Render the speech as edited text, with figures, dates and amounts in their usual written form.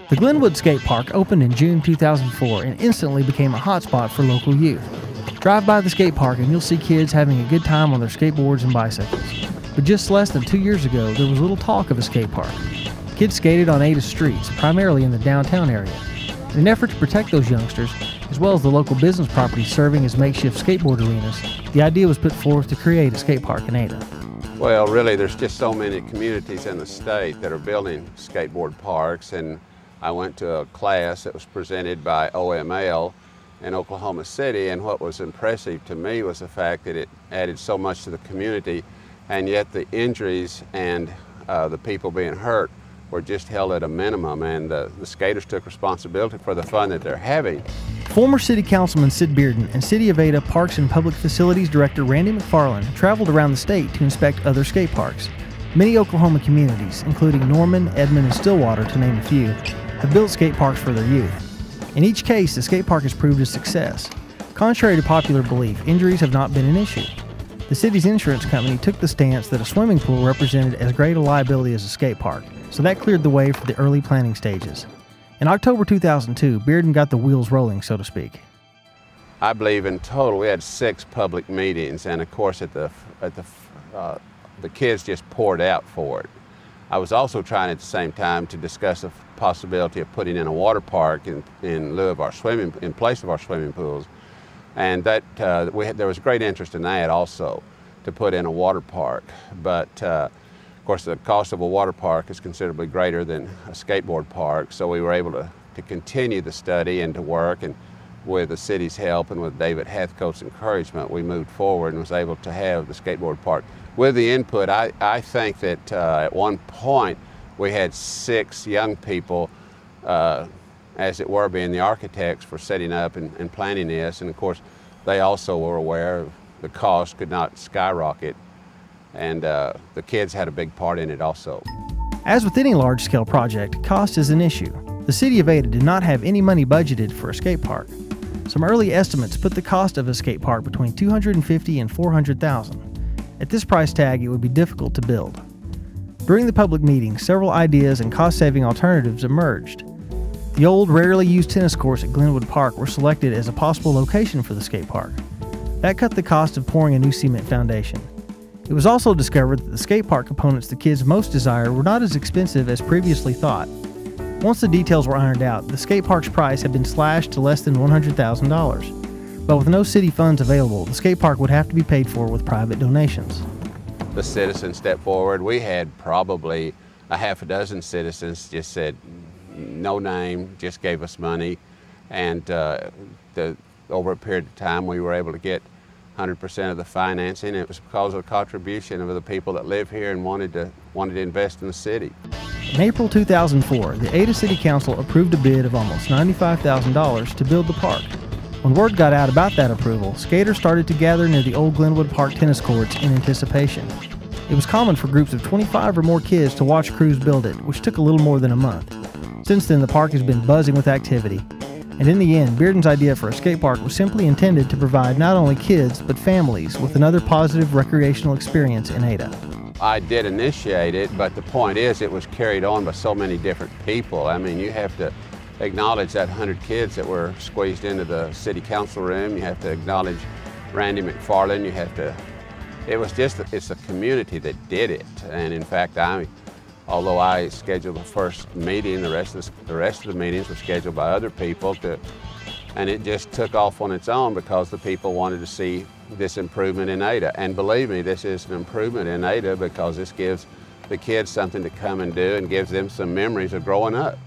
The Glenwood Skate Park opened in June 2004 and instantly became a hotspot for local youth. Drive by the skate park and you'll see kids having a good time on their skateboards and bicycles. But just less than 2 years ago, there was little talk of a skate park. Kids skated on Ada's streets, primarily in the downtown area. In an effort to protect those youngsters, as well as the local business properties serving as makeshift skateboard arenas, the idea was put forth to create a skate park in Ada. Well, really, there's just so many communities in the state that are building skateboard parks, and I went to a class that was presented by OML in Oklahoma City, and what was impressive to me was the fact that it added so much to the community, and yet the injuries and the people being hurt were just held at a minimum, and the skaters took responsibility for the fun that they're having. Former City Councilman Sid Bearden and City of Ada Parks and Public Facilities Director Randy McFarland traveled around the state to inspect other skate parks. Many Oklahoma communities, including Norman, Edmond, and Stillwater, to name a few, have built skate parks for their youth. In each case, the skate park has proved a success. Contrary to popular belief, injuries have not been an issue. The city's insurance company took the stance that a swimming pool represented as great a liability as a skate park, so that cleared the way for the early planning stages. In October 2002, Bearden got the wheels rolling, so to speak. I believe in total we had 6 public meetings, and of course the kids just poured out for it. I was also trying at the same time to discuss the possibility of putting in a water park in lieu of in place of our swimming pools, and that there was great interest in that also, to put in a water park. But of course, the cost of a water park is considerably greater than a skateboard park, so we were able to continue the study and to work, and with the city's help and with David Hathcote's encouragement, we moved forward and was able to have the skateboard park. With the input, I think that at one point we had 6 young people, as it were, being the architects for setting up and planning this, and of course they also were aware of the cost could not skyrocket, and the kids had a big part in it also. As with any large-scale project, cost is an issue. The City of Ada did not have any money budgeted for a skate park. Some early estimates put the cost of a skate park between $250,000 and $400,000. At this price tag, it would be difficult to build. During the public meeting, several ideas and cost-saving alternatives emerged. The old, rarely used tennis courts at Glenwood Park were selected as a possible location for the skate park. That cut the cost of pouring a new cement foundation. It was also discovered that the skate park components the kids most desired were not as expensive as previously thought. Once the details were ironed out, the skate park's price had been slashed to less than $100,000. But with no city funds available, the skate park would have to be paid for with private donations. The citizens stepped forward. We had probably a half a dozen citizens just said no name, just gave us money, and over a period of time we were able to get 100% of the financing. It was because of the contribution of the people that live here and wanted to invest in the city. In April 2004, the Ada City Council approved a bid of almost $95,000 to build the park. When word got out about that approval, skaters started to gather near the old Glenwood Park tennis courts in anticipation. It was common for groups of 25 or more kids to watch crews build it, which took a little more than a month. Since then, the park has been buzzing with activity. And in the end, Bearden's idea for a skate park was simply intended to provide not only kids, but families with another positive recreational experience in Ada. I did initiate it, but the point is it was carried on by so many different people. I mean, you have to acknowledge that 100 kids that were squeezed into the city council room. You have to acknowledge Randy McFarland. You have to, it's a community that did it. And in fact, although I scheduled the first meeting, the rest of the meetings were scheduled by other people, and it just took off on its own because the people wanted to see this improvement in Ada. And believe me, this is an improvement in Ada because this gives the kids something to come and do and gives them some memories of growing up.